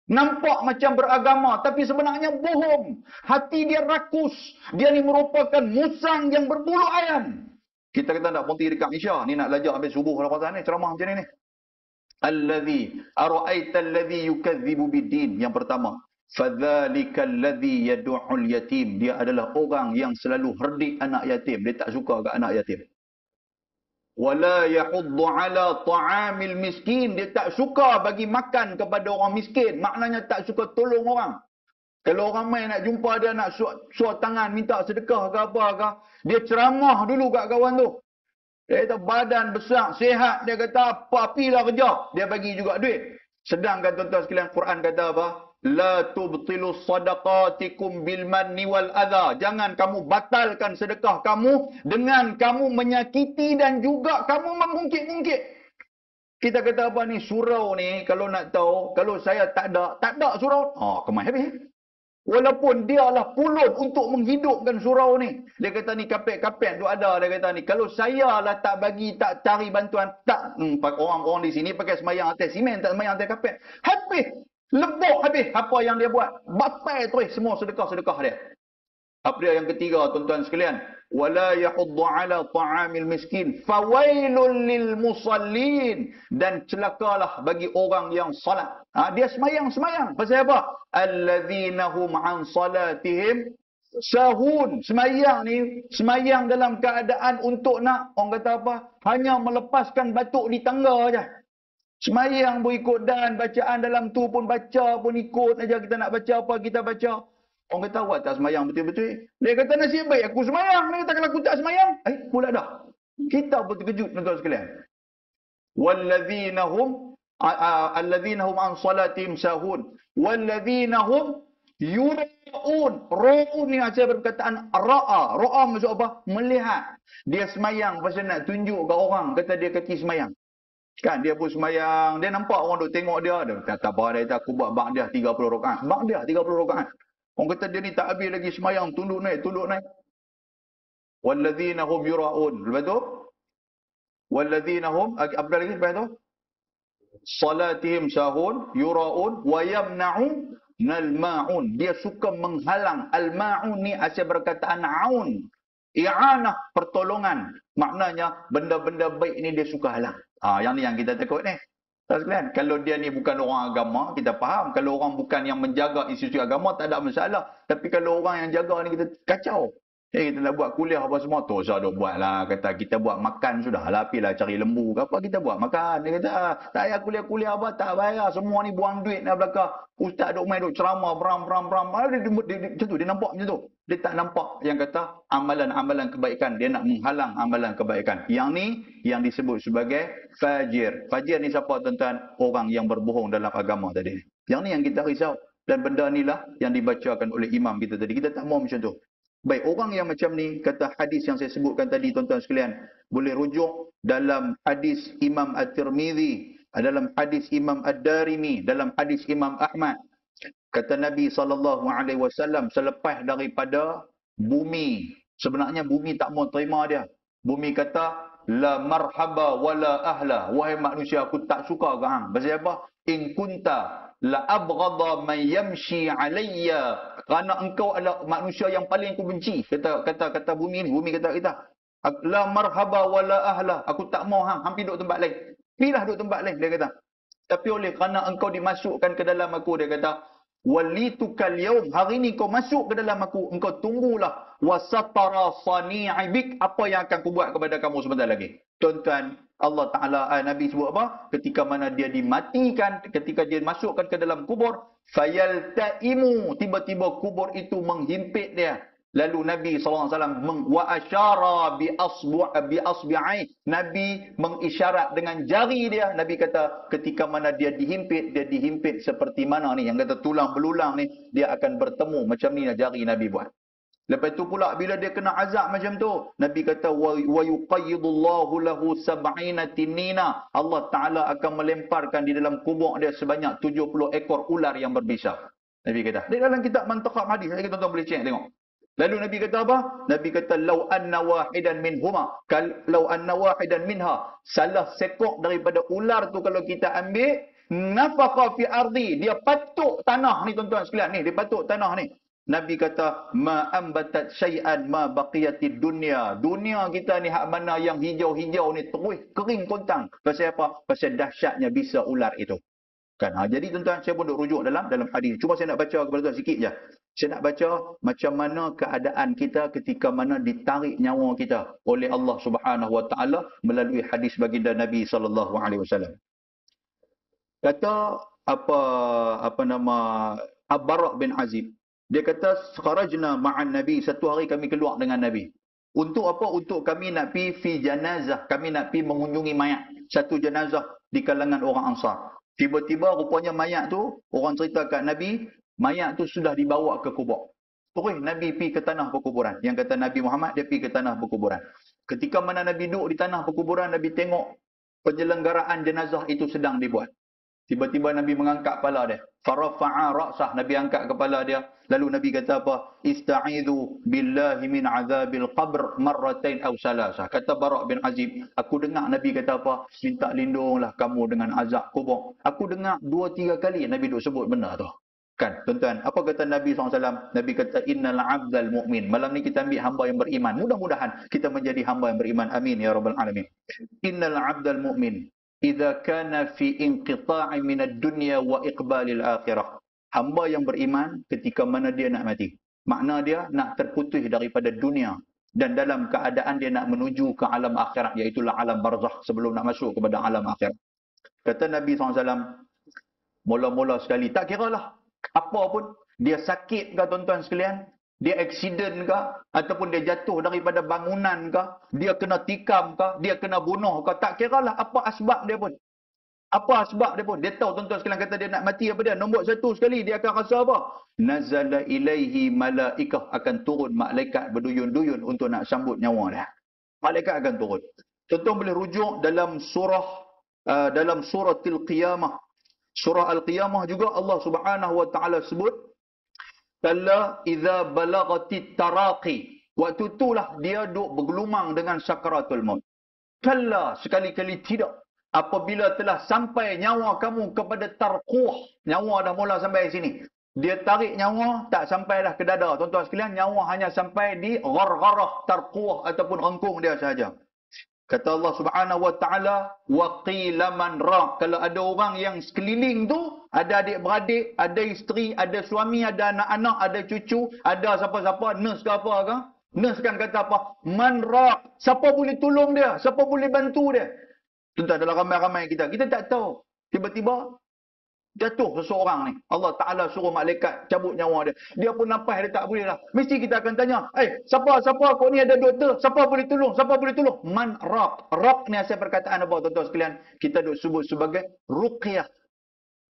Speaker 1: Nampak macam beragama tapi sebenarnya bohong. Hati dia rakus. Dia ni merupakan musang yang berbulu ayam. Kita kata nak berhenti dekat Isya. Ni nak belajar habis subuh lepas ni ceramah macam ni. Alladzi ara'aita alladzi yukadzibu biddin. Yang pertama, fadzalika alladzi yad'ul yatim. Dia adalah orang yang selalu herdik anak yatim. Dia tak suka ke anak yatim. Wala yahuddu ala ta'amil miskin. Dia tak suka bagi makan kepada orang miskin. Maknanya tak suka tolong orang. Kalau orang main nak jumpa dia, nak suat tangan minta sedekah ke apa ke, dia ceramah dulu kat kawan tu. Dia kata badan besar, sihat, dia kata apa, apilah kerja. Dia bagi juga duit. Sedangkan tuan-tuan sekalian, Quran kata apa? La tubtilu sadaqatikum bil manni wal adha. Jangan kamu batalkan sedekah kamu dengan kamu menyakiti dan juga kamu mengungkit-ungkit. Kita kata apa ni, surau ni kalau nak tahu, kalau saya tak ada surau, kemai habis. Walaupun dia lah pulut untuk menghidupkan surau ni. Dia kata ni kapet-kapet tu ada. Dia kata ni, kalau saya lah tak bagi, tak cari bantuan, tak, orang-orang di sini pakai semayang atas simen, tak semayang atas kapet. Habis. Lebok habis apa yang dia buat. Bapai terus semua sedekah-sedekah dia. Apa dia yang ketiga tuan-tuan sekalian? Wala yahuddu ala ta'amil miskin. Fawailul lil musallin. Dan celakalah bagi orang yang salat. Dia semayang-semayang. Pasal apa? Alladzina hum an salatihim sahun. Semayang ni, semayang dalam keadaan untuk nak, orang kata apa? Hanya melepaskan batuk di tangga saja. Semayang pun ikut dan bacaan dalam tu pun baca pun ikut aja. Kita nak baca apa kita baca. Orang kata awak tak semayang betul-betul. Dia kata nasib baik aku semayang. Dia kata kalau aku tak semayang, pula dah. Kita pun terkejut tuan-tuan sekalian. Walladzina hum an salatihim sahun. Walladzina hum yura'un. Ra'un ni asal perkataan ra'a. Ra'a maksud apa? Melihat. Dia semayang pasal nak tunjuk ke orang. Kata dia kaki semayang. Kan dia pun semayang, dia nampak orang duk tengok dia kata apa, dia kata aku buat ba'diah 30 rakaat. Ba'diah 30 rakaat. Orang kata dia ni tak habis lagi semayang, tunduk naik. Walladzina hum yura'un. Lepas tu walladzina hum apa lagi lepas tu? Salatihim sahun yura'un wa yamna'un al-ma'un. Dia suka menghalang. Al-ma'un ni asal perkataan aun. I'anah, pertolongan. Maknanya benda-benda baik ni dia suka halang. Yang ni yang kita takut ni. Sekalian, kalau dia ni bukan orang agama, kita faham. Kalau orang bukan yang menjaga institusi agama, tak ada masalah. Tapi kalau orang yang jaga ni, kita kacau. Kita nak buat kuliah apa semua, tu saya dah buat lah. Kata kita buat makan sudah lah. Apilah cari lembu ke apa, kita buat makan. Dia kata, tak payah kuliah-kuliah apa, tak bayar. Semua ni buang duit nak belakang. Ustaz duk main, duk ceramah, beram. Macam tu, dia nampak macam tu. Dia tak nampak yang kata amalan-amalan kebaikan. Dia nak menghalang amalan kebaikan. Yang ni yang disebut sebagai fajir. Fajir ni siapa tuan-tuan? Orang yang berbohong dalam agama tadi. Yang ni yang kita risau. Dan benda ni lah yang dibacakan oleh imam kita tadi. Kita tak mau macam tu. Baik, orang yang macam ni, kata hadis yang saya sebutkan tadi tuan-tuan sekalian, boleh rujuk dalam hadis Imam At-Tirmidzi, dalam hadis Imam Ad-Darimi, dalam hadis Imam Ahmad. Kata Nabi SAW, selepas daripada bumi Sebenarnya bumi tak mau terima dia. Bumi kata, la marhaba wala ahla. Wahai manusia, aku tak suka kau hang. Pasal apa? In kunta la abghadha man yamshi alayya. Kerana engkau adalah manusia yang paling aku benci. Kata bumi ni. Bumi kata kita. La marhaba wala ahla. Aku tak mau hang. Hampir duduk tempat lain. Pilih duduk tempat lain, dia kata. Tapi oleh kerana engkau dimasukkan ke dalam aku, dia kata, walitukal yaum, hari ini kau masuk ke dalam aku, engkau tunggulah wasatara sani'i bik, apa yang akan ku buat kepada kamu sebentar lagi. Tuan-tuan, Allah Ta'ala, Nabi sebut apa? Ketika mana dia dimatikan, ketika dia masukkan ke dalam kubur, fayaltaimu, tiba-tiba kubur itu menghimpit dia. Lalu Nabi SAW wa asyara bi asbi'i, Nabi mengisyarat dengan jari dia. Nabi kata ketika mana dia dihimpit seperti mana ni, yang kata tulang belulang ni, dia akan bertemu macam ni jari Nabi buat. Lepas tu pula bila dia kena azab macam tu, Nabi kata wa yuqayyidullahu lahu sab'ina tinina, Allah Taala akan melemparkan di dalam kubur dia sebanyak 70 ekor ular yang berbisa. Nabi kata. Di dalam kitab Mantakhab hadis, tuan-tuan boleh cek tengok. Lalu Nabi kata apa? Nabi kata lau anna wahidan minha, salah sekok daripada ular tu kalau kita ambil, nafaqa fi ardi, dia patuk tanah ni tuan-tuan sekalian ni, dia patuk tanah ni. Nabi kata ma ambatat syai'an ma baqiyatid dunya. Dunia kita ni hak mana yang hijau-hijau ni terus kering kontang. Pasal apa? Pasal dahsyatnya bisa ular itu. Kan? Jadi tuan-tuan, saya pun duk rujuk dalam hadis. Cuma saya nak baca kepada tuan sikit je. Saya nak baca macam mana keadaan kita ketika mana ditarik nyawa kita oleh Allah Subhanahu Wa Taala melalui hadis baginda Nabi sallallahu alaihi wasallam. Kata apa nama Bara' bin Azib. Dia kata kharajna ma'an Nabi, satu hari kami keluar dengan Nabi. Untuk apa? Untuk kami nak pi fi janazah, kami nak pi mengunjungi mayat satu jenazah di kalangan orang Ansar. Tiba-tiba rupanya mayat tu, orang cerita kat Nabi, mayat tu sudah dibawa ke kubur. Terus Nabi pergi ke tanah perkuburan. Yang kata Nabi Muhammad, dia pergi ke tanah perkuburan. Ketika mana Nabi duduk di tanah perkuburan, Nabi tengok penyelenggaraan jenazah itu sedang dibuat. Tiba-tiba Nabi mengangkat kepala dia. Farafa'a ra'sah, Nabi angkat kepala dia. Lalu Nabi kata apa? Ista'idhu billahi min azabil qabr marratain aw salasah. Kata Bara' bin Azib, aku dengar Nabi kata apa? Minta lindunglah kamu dengan azab kubur. Aku dengar 2-3 kali Nabi duk sebut benda tu. Kan, tuan-tuan, apa kata Nabi SAW? Nabi kata, innal abdal mu'min. Malam ni kita ambil hamba yang beriman. Mudah-mudahan kita menjadi hamba yang beriman. Amin, ya Rabbal Alamin. Innal abdal mu'min. Idza kana fi inqita'i minad dunya wa iqbalil akhirah. Hamba yang beriman ketika mana dia nak mati. Makna dia nak terputus daripada dunia. Dan dalam keadaan dia nak menuju ke alam akhirat. Iaitulah alam barzakh sebelum nak masuk kepada alam akhirat. Kata Nabi SAW, mula-mula sekali, tak kira lah apa pun, dia sakit ke tuan-tuan sekalian, dia aksiden ke, ataupun dia jatuh daripada bangunan ke, dia kena tikam ke, dia kena bunuh ke, tak kira lah apa asbab dia pun. Apa asbab dia pun. Dia tahu tuan-tuan sekalian kata dia nak mati apa dia. Nombor satu sekali dia akan rasa apa? Nazala ilaihi malaikah, akan turun malaikat berduyun-duyun untuk nak sambut nyawa dia. Malaikat akan turun. Tuan-tuan boleh rujuk dalam suratil Qiyamah. Surah Al-Qiyamah juga Allah Subhanahu Wa Taala sebut, kalla idza balagatit taraqi. Waktu itulah dia duk bergelumang dengan sakaratul maut. Kalla, sekali-kali tidak. Apabila telah sampai nyawa kamu kepada tarquh, nyawa dah mula sampai sini. Dia tarik nyawa, tak sampai dah ke dada. Tuan-tuan sekalian, nyawa hanya sampai di ghargharah tarquh ataupun rengkung dia sahaja. Kata Allah Subhanahu Wa Taala, wa qila man ra. Kalau ada orang yang sekeliling tu, ada adik-beradik, ada isteri, ada suami, ada anak-anak, ada cucu, ada siapa-siapa, nurse ke apa ke? Nurse kan kata apa? Man ra. Siapa boleh tolong dia? Siapa boleh bantu dia? Tuan-tuan, dalam ramai-ramai kita tak tahu. Tiba-tiba jatuh seseorang ni. Allah Ta'ala suruh malaikat cabut nyawa dia. Dia pun nampak dia tak boleh lah. Mesti kita akan tanya, siapa kau ni ada doktor? Siapa boleh tolong? Siapa boleh tolong? Man raq. Raq ni asal perkataan apa tuan-tuan sekalian? Kita duk sebut sebagai ruqyah.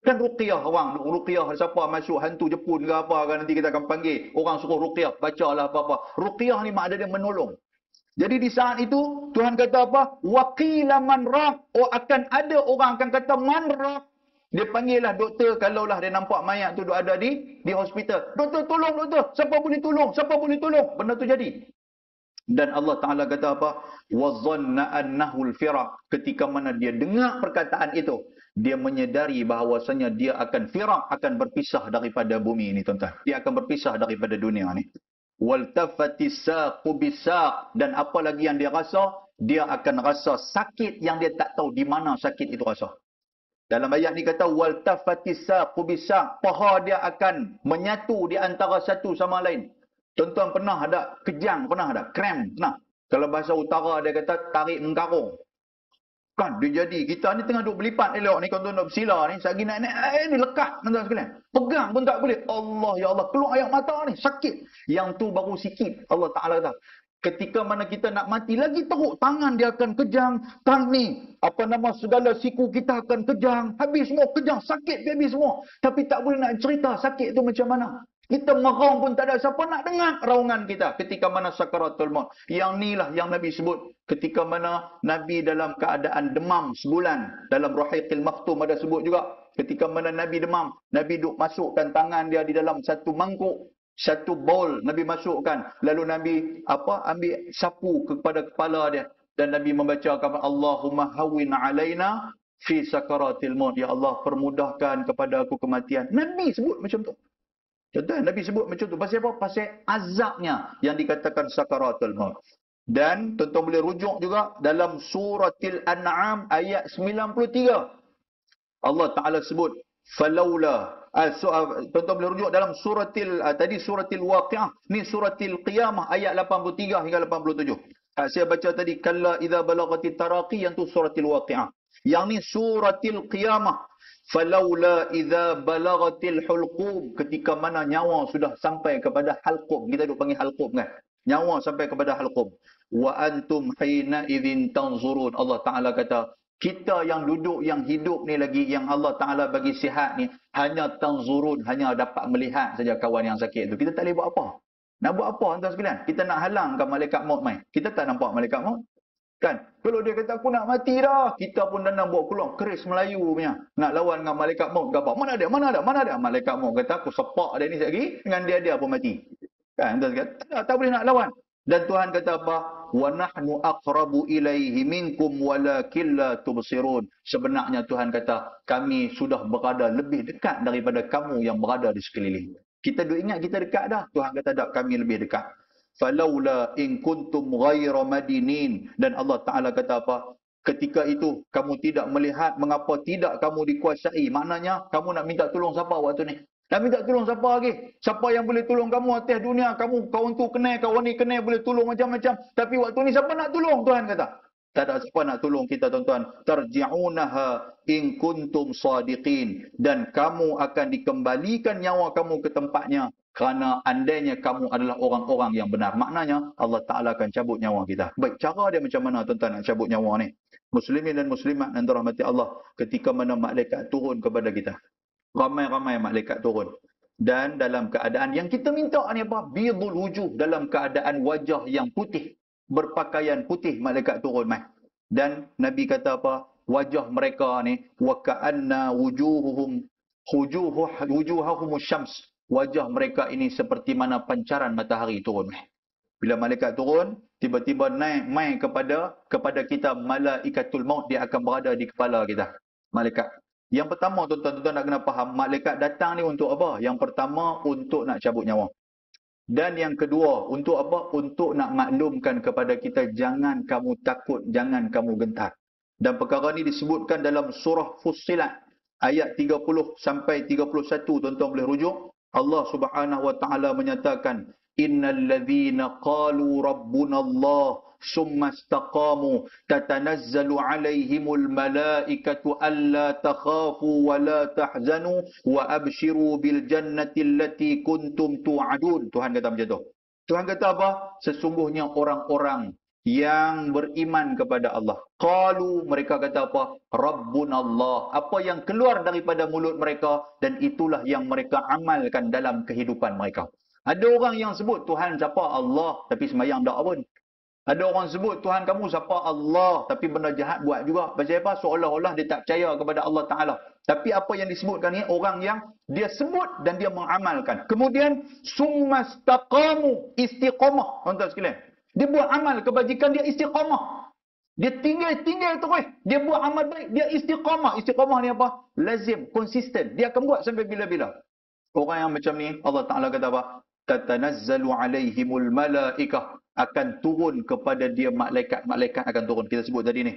Speaker 1: Kan ruqyah orang. Ruqyah siapa masuk hantu Jepun ke apa kan, nanti kita akan panggil. Orang suruh ruqyah. Bacalah apa-apa. Ruqyah ni makna dia menolong. Jadi di saat itu Tuhan kata apa? Waqila man raq. Akan ada orang akan kata man raq. Dia panggil lah doktor, kalaulah dia nampak mayat tu ada di hospital. Doktor, tolong doktor. Siapa boleh tolong? Siapa boleh tolong? Benda tu jadi. Dan Allah Ta'ala kata apa? وَظَنَّ أَنَّهُ الْفِرَقِ. Ketika mana dia dengar perkataan itu, dia menyedari bahawasanya dia akan firak, akan berpisah daripada bumi ini, tuan-tuan. Dia akan berpisah daripada dunia ni. وَالْتَفَّتِ السَّاقُ بِالسَّاقِ. Dan apa lagi yang dia rasa? Dia akan rasa sakit yang dia tak tahu di mana sakit itu rasa. Dalam ayat ni kata وَالْتَفَّتِ السَّاقُ بِالسَّاقِ. Paha dia akan menyatu di antara satu sama lain. Tuan-tuan pernah ada kejang, pernah ada cramp, pernah. Kalau bahasa utara dia kata tarik mengkarung. Kan dia jadi, kita ni tengah duduk berlipat elok ni, tuan-tuan duduk bersila ni, sagi naik ni lekat, tuan-tuan sekalian. Pegang pun tak boleh. Allah, ya Allah, keluar air mata ni, sakit. Yang tu baru sikit. Allah Ta'ala kata, ketika mana kita nak mati lagi teruk, tangan dia akan kejang, ni, segala siku kita akan kejang, habis semua kejang, sakit habis semua. Tapi tak boleh nak cerita sakit tu macam mana. Kita merong pun tak ada siapa nak dengar raungan kita ketika mana sakaratul maut. Yang ni lah yang Nabi sebut ketika mana Nabi dalam keadaan demam sebulan. Dalam Rahiqil Maktum ada sebut juga. Ketika mana Nabi demam, Nabi duk masukkan tangan dia di dalam satu mangkuk, satu bowl Nabi masukkan. Lalu Nabi ambil sapu kepada kepala dia. Dan Nabi membacakan Allahumma hawwin alaina fi sakaratil maut. Ya Allah, permudahkan kepada aku kematian. Nabi sebut macam tu. Contoh Nabi sebut macam tu. Pasal apa? Pasal azabnya yang dikatakan sakaratul maut. Dan tuan-tuan boleh rujuk juga dalam suratil An'am ayat 93. Allah Ta'ala sebut falaula. Tuan-tuan boleh rujuk dalam suratil Waqi'ah. Ni suratil Qiyamah ayat 83 hingga 87. Saya baca tadi kalla idza balagatit taraqi, yang tu suratil Waqi'ah. Yang ni suratil Qiyamah. Falaula idza balagatil hulqum, ketika mana nyawa sudah sampai kepada halqum. Kita duk panggil halqum kan. Nyawa sampai kepada halqum. Wa antum hina idzin tanzurun. Allah Taala kata, kita yang duduk, yang hidup ni lagi, yang Allah Taala bagi sihat ni, hanya tanzurun, hanya dapat melihat saja kawan yang sakit tu. Kita tak boleh buat apa. Nak buat apa tuan sekalian? Kita nak halangkan malaikat maut mai. Kita tak nampak malaikat maut. Kan? Kalau dia kata aku nak mati dah, kita pun dah nak bawa keluar keris Melayu punya. Nak lawan dengan malaikat maut ke apa? Mana ada? Mana ada? Mana ada? Malaikat maut kata aku sepak dia ni sekali, dengan dia pun mati. Kan? Tak boleh nak lawan. Dan Tuhan kata apa? Wa nahnu aqrabu ilaihi minkum walakin la tubsirun. Sebenarnya Tuhan kata, kami sudah berada lebih dekat daripada kamu yang berada di sekeliling. Kita duk ingat kita dekat dah. Tuhan kata tak, kami lebih dekat. Falaula in kuntum ghaira madinin. Dan Allah Ta'ala kata apa? Ketika itu kamu tidak melihat, mengapa tidak kamu dikuasai. Maknanya kamu nak minta tolong siapa waktu ni? Nak minta tolong siapa lagi? Siapa yang boleh tolong kamu atas dunia? Kamu kawan tu kenal, kawan ni kenal, boleh tolong macam-macam. Tapi waktu ni siapa nak tolong? Tuhan kata tak ada siapa nak tolong kita, tuan-tuan. Tarji'unaha in kuntum sadiqin. Dan kamu akan dikembalikan nyawa kamu ke tempatnya kerana andainya kamu adalah orang-orang yang benar. Maknanya Allah Ta'ala akan cabut nyawa kita. Baik, cara dia macam mana tuan-tuan nak cabut nyawa ni? Muslimin dan muslimat yang dirahmati Allah, ketika mana malaikat turun kepada kita. Ramai-ramai malaikat turun. Dan dalam keadaan yang kita minta ni apa? Bidul wujuh, dalam keadaan wajah yang putih. Berpakaian putih malaikat turun mai. Dan Nabi kata apa? Wajah mereka ni wa ka'anna wujuhahum syams. Wajah mereka ini seperti mana pancaran matahari turun mai. Bila malaikat turun, tiba-tiba naik mai kepada kita malaikatul maut, dia akan berada di kepala kita. Malaikat. Yang pertama tuan-tuan nak kena faham, malaikat datang ni untuk apa? Yang pertama untuk nak cabut nyawa. Dan yang kedua, untuk apa? Untuk nak maklumkan kepada kita, jangan kamu takut, jangan kamu gentar. Dan perkara ni disebutkan dalam surah Fussilat ayat 30 sampai 31, tuan-tuan boleh rujuk. Allah Subhanahu wa taala menyatakan, innal ladzina qalu rabbunallah summa istaqamu tatanazzalu alaihimul malaikatu alla takhafu wa la tahzanu wa abshiru bil jannati allati kuntum tu'adun. Tuhan kata macam tu. Tuhan kata apa? Sesungguhnya orang-orang yang beriman kepada Allah. Qalu, mereka kata apa? Rabbunallah. Apa yang keluar daripada mulut mereka, dan itulah yang mereka amalkan dalam kehidupan mereka. Ada orang yang sebut Tuhan siapa? Allah, tapi sembahyang tak pun. Ada orang sebut Tuhan kamu siapa? Allah, tapi benda jahat buat juga. Pasal apa? Seolah-olah dia tak percaya kepada Allah Ta'ala. Tapi apa yang disebutkan ni, orang yang dia sebut dan dia mengamalkan. Kemudian, summastaqamu, istiqamah. Tuan-tuan sekalian, Dia buat amal kebajikan, dia istiqamah. Dia tinggal terus. Dia buat amal baik, dia istiqamah. Istiqamah ni apa? Lazim, konsisten. Dia akan buat sampai bila-bila. Orang yang macam ni, Allah Ta'ala kata apa? Tatanazzalu alaihimul malaikah. Akan turun kepada dia malaikat. Malaikat akan turun. Kita sebut tadi ni.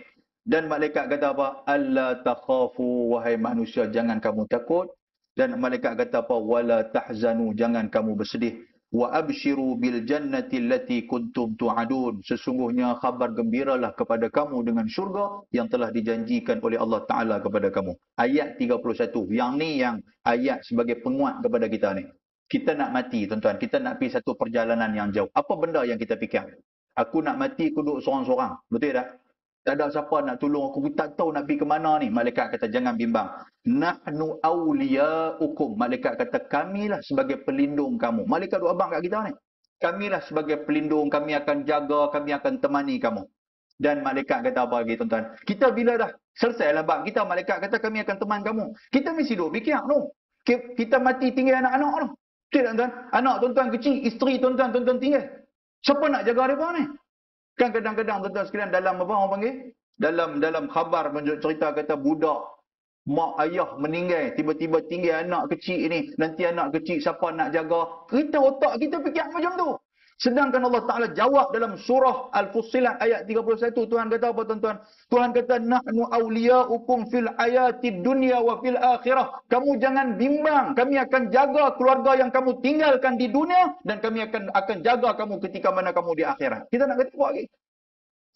Speaker 1: Dan malaikat kata apa? Alla takhafu, wahai manusia, jangan kamu takut. Dan malaikat kata apa? Wala tahzanu, jangan kamu bersedih. Wa abshiru bil jannati allati kuntum tu'adun. Sesungguhnya khabar gembiralah kepada kamu dengan syurga yang telah dijanjikan oleh Allah Ta'ala kepada kamu. Ayat 31. Yang ni yang ayat sebagai penguat kepada kita ni. Kita nak mati, tuan-tuan. Kita nak pergi satu perjalanan yang jauh. Apa benda yang kita fikir? Aku nak mati, aku duduk seorang-seorang. Betul tak? Tak ada siapa nak tolong aku. Tak tahu nak pergi ke mana ni. Malaikat kata, jangan bimbang. Nahnu awliya'ukum. Malaikat kata, kamilah sebagai pelindung kamu. Malaikat duk abang kat kita ni. Kamilah sebagai pelindung. Kami akan jaga. Kami akan temani kamu. Dan malaikat kata apa lagi, tuan-tuan? Kita bila dah selesailah bab kita, malaikat kata kami akan teman kamu. Kita mesti duk fikir tu. Kita mati tinggal anak-anak tu. Betul tak, tuan? Anak tuan-tuan kecil, isteri tuan-tuan tinggal. Siapa nak jaga mereka ni? Kan kadang-kadang tuan-tuan sekalian dalam apa orang panggil? Dalam khabar cerita kata budak mak ayah meninggal, tiba-tiba tinggal anak kecil ni. Nanti anak kecil siapa nak jaga? Kita otak kita fikir macam tu. Sedangkan Allah Ta'ala jawab dalam surah Al-Fussilat ayat 31. Tuhan kata apa, tuan-tuan? Tuhan kata, nahnu awliya'ukum fil ayatid dunya wa fil akhirah. Kamu jangan bimbang. Kami akan jaga keluarga yang kamu tinggalkan di dunia dan kami akan jaga kamu ketika mana kamu di akhirat. Kita nak kata apa lagi?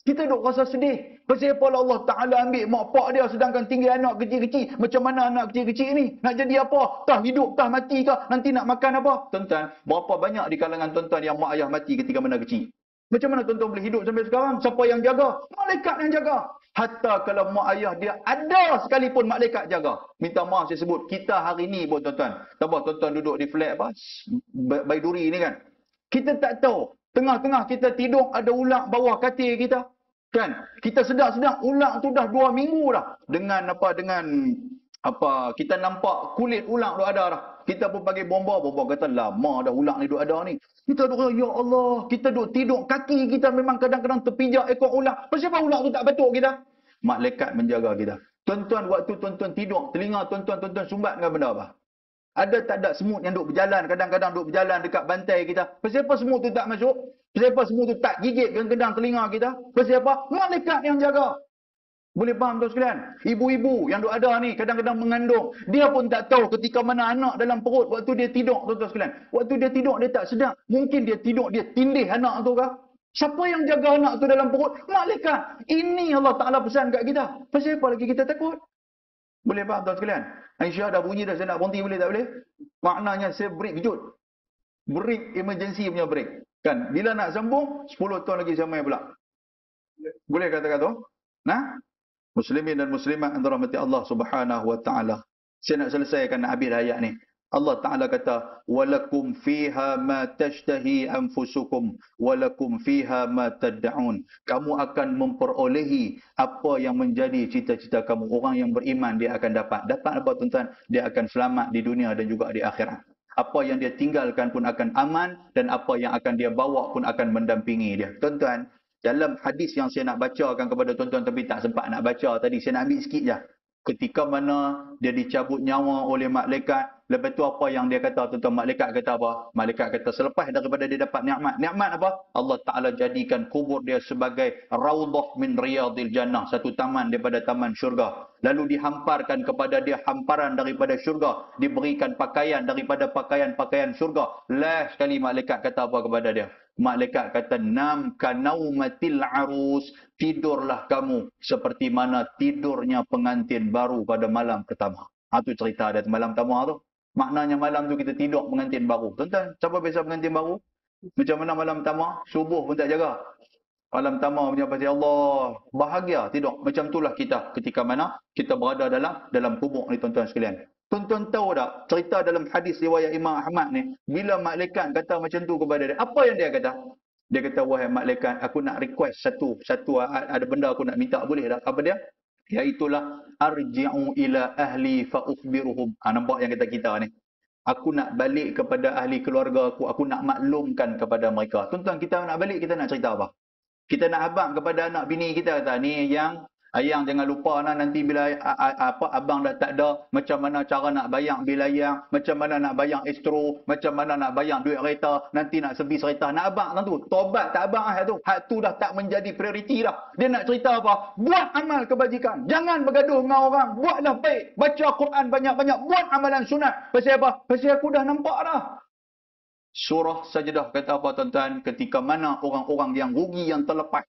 Speaker 1: Kita duk rasa sedih. Pasal apa Allah Ta'ala ambil mak pak dia sedangkan tinggal anak kecil-kecil. Macam mana anak kecil-kecil ni? Nak jadi apa? Tah hidup, tah mati ke? Nanti nak makan apa? Tuan-tuan, berapa banyak di kalangan tuan-tuan yang mak ayah mati ketika mana kecil? Macam mana tuan-tuan boleh hidup sampai sekarang? Siapa yang jaga? Malaikat yang jaga. Hatta kalau mak ayah dia ada sekalipun malaikat jaga. Minta maaf saya sebut, kita hari ni pun tuan-tuan. Tambah tuan-tuan duduk di flat apa? Baiduri ni kan. Kita tak tahu. Tengah-tengah kita tidur ada ular bawah katil kita. Kan? Kita sedar-sedar ular tu dah 2 minggu dah. Dengan kita nampak kulit ular tu ada dah. Kita pun bagi bomba kata lama dah ular ni duk ada ni. Kita duk ya Allah, kita duk tidur kaki kita memang kadang-kadang terpijak ekor ular. Pasal apa ular tu tak batuk kita? Malaikat menjaga kita. Tuan-tuan waktu tuan-tuan tidur, telinga tuan-tuan sumbat dengan benda apa? Ada tak ada semut yang duk berjalan, kadang-kadang duk berjalan dekat bantai kita. Pasal apa semut tu tak masuk? Pasal apa semut tu tak gigit gedang telinga kita? Pasal apa? Malaikat yang jaga. Boleh faham tuan sekalian? Ibu-ibu yang duk ada ni kadang-kadang mengandung. Dia pun tak tahu ketika mana anak dalam perut waktu dia tidur tuan sekalian. Waktu dia tidur dia tak sedar. Mungkin dia tidur dia tindih anak tu ke? Siapa yang jaga anak tu dalam perut? Malaikat. Ini Allah Ta'ala pesan kat kita. Pasal apa lagi kita takut? Boleh faham tuan sekalian? Aisyah dah bunyi dah, saya nak berhenti boleh tak boleh? Maknanya saya break kejut. Break emergency punya break. Kan? Bila nak sambung, 10 tahun lagi saya main pula. Boleh kata-kata? Nah? Muslimin dan muslimat yang dirahmati Allah Subhanahu wa taala. Saya nak selesaikan habis ayat ni. Allah Ta'ala kata, walakum fiha ma tashtahi anfusukum walakum fiha ma tad'un. Kamu akan memperolehi apa yang menjadi cita-cita kamu. Orang yang beriman dia akan dapat. Dapat apa tuan-tuan? Dia akan selamat di dunia dan juga di akhirat. Apa yang dia tinggalkan pun akan aman dan apa yang akan dia bawa pun akan mendampingi dia. Tuan-tuan, dalam hadis yang saya nak bacakan kepada tuan-tuan tapi tak sempat nak baca tadi, saya nak ambil sikit je. Ketika mana dia dicabut nyawa oleh malaikat, lepas tu apa yang dia kata tuan-tuan? Malaikat kata apa? Malaikat kata selepas daripada dia dapat nikmat. Nikmat apa? Allah Ta'ala jadikan kubur dia sebagai raudhah min riyadil jannah, satu taman daripada taman syurga. Lalu dihamparkan kepada dia hamparan daripada syurga, diberikan pakaian daripada pakaian-pakaian syurga. Last sekali malaikat kata apa kepada dia? Malaikat kata, nam kanaumatil arus, tidurlah kamu seperti mana tidurnya pengantin baru pada malam pertama. Itu cerita ada malam pertama tu. Maknanya malam tu kita tidur pengantin baru. Tuan-tuan, siapa biasa pengantin baru? Macam mana malam pertama? Subuh pun tak jaga. Malam pertama punya pasal Allah, bahagia tidur. Macam itulah kita ketika mana kita berada dalam kubur ni tuan-tuan sekalian. Tuan-tuan tahu tak cerita dalam hadis riwayat Imam Ahmad ni, bila malaikat kata macam tu kepada dia, apa yang dia kata? Dia kata, wahai malaikat, aku nak request satu ada benda aku nak minta, boleh tak? Apa dia? Iaitulah arji'u ila ahli fa ukhbiruhum. Nampak yang kata kita ni. Aku nak balik kepada ahli keluarga aku nak maklumkan kepada mereka. Tuan-tuan, kita nak balik, kita nak cerita apa? Kita nak abang kepada anak bini kita kata, ni ayang jangan lupa nanti bila abang dah tak ada, macam mana cara nak bayar bil ayang, macam mana nak bayar estro, macam mana nak bayar duit kereta, nanti nak servis kereta. Nak abang tu, tobat tak abang hak tu dah tak menjadi prioriti dah. Dia nak cerita apa? Buat amal kebajikan. Jangan bergaduh dengan orang. Buatlah baik. Baca Quran banyak-banyak. Buat amalan sunat. Pasal apa? Pasal aku dah nampak dah. Surah Sajdah kata apa tuan-tuan? Ketika mana orang-orang yang rugi, yang terlepas.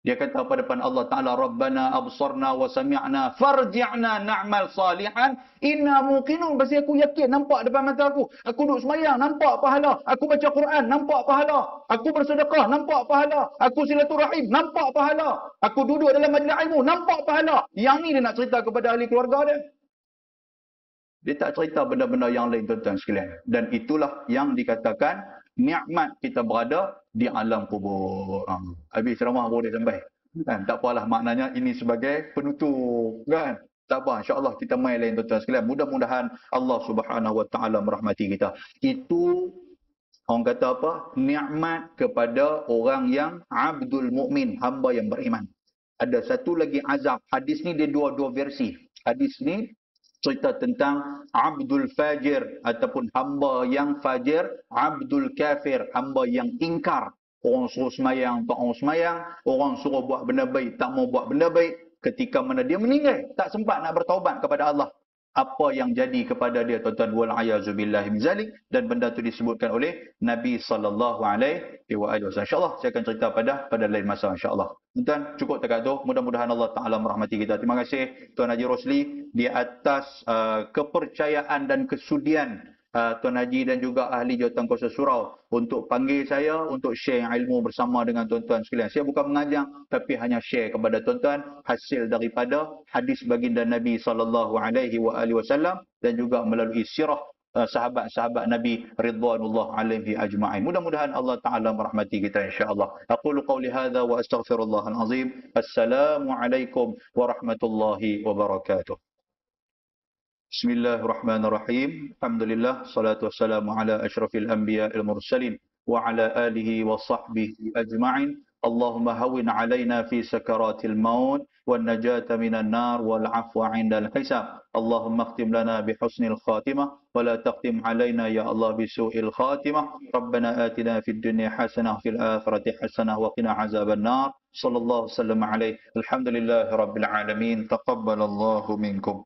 Speaker 1: Dia kata pada depan Allah Ta'ala, Rabbana absarna wa sami'na farji'na na'mal salihan inna muqinun. Pasal aku yakin, nampak depan mata aku. Aku duduk semayang, nampak pahala. Aku baca Quran, nampak pahala. Aku bersedekah, nampak pahala. Aku silaturahim, nampak pahala. Aku duduk dalam majlis ilmu, nampak pahala. Yang ni dia nak cerita kepada ahli keluarga dia. Dia tak cerita benda-benda yang lain, tuan-tuan sekalian. Dan itulah yang dikatakan nikmat kita berada di alam kubur. Habis ceramah boleh sampai. Kan? Tak apalah, maknanya ini sebagai penutup. Kan? Tak apa, insya-Allah kita main lain, tuan-tuan sekalian. Mudah-mudahan Allah Subhanahu Wa Taala merahmati kita. Itu orang kata apa? Nikmat kepada orang yang abdul mukmin, hamba yang beriman. Ada satu lagi azab. Hadis ni dia dua versi. Hadis ni cerita tentang abdul fajir ataupun hamba yang fajir, abdul kafir, hamba yang ingkar. Orang suruh semayang, tak mau semayang, orang suruh buat benda baik, tak mau buat benda baik. Ketika mana dia meninggal, tak sempat nak bertaubat kepada Allah. Apa yang jadi kepada dia, tuan-tuan, wal a'yazu billahi min zalik, dan benda itu disebutkan oleh Nabi sallallahu alaihi wasallam. Insya-Allah saya akan cerita pada lain masa, insya-Allah. Tuan, cukup dekat tu. Mudah-mudahan Allah Taala merahmati kita. Terima kasih Tuan Haji Rosli di atas kepercayaan dan kesudian Tuan Haji dan juga ahli Jawatankuasa Surau untuk panggil saya untuk share ilmu bersama dengan tuan-tuan sekalian. Saya bukan mengajar, tapi hanya share kepada tuan-tuan hasil daripada hadis baginda Nabi sallallahu alaihi wasallam dan juga melalui sirah sahabat-sahabat Nabi ridwanullah alaihi ajma'in. Mudah-mudahan Allah Taala merahmati kita, insya-Allah. Aqulu qawli hadza wa astaghfirullahal azim. Assalamualaikum warahmatullahi wabarakatuh. Bismillahirrahmanirrahim. Alhamdulillah, salatu wassalamu ala asyrafil anbiya'il mursalin wa ala alihi wa sahbihi ajma'in. Allahumma hawwin alaina fi sakaratil maut wan najata minan nar wal afwa 'indal hisab. Allahumma khtim lana bi husnil khatimah wa la taqtim alaina ya Allah bi su'il khatimah. Rabbana atina fid dunya hasanah fil akhirati hasanah wa qina azaban nar. Sallallahu alaihi wasallam alaihi. Alhamdulillahirabbil alamin. Taqabbalallahu minkum.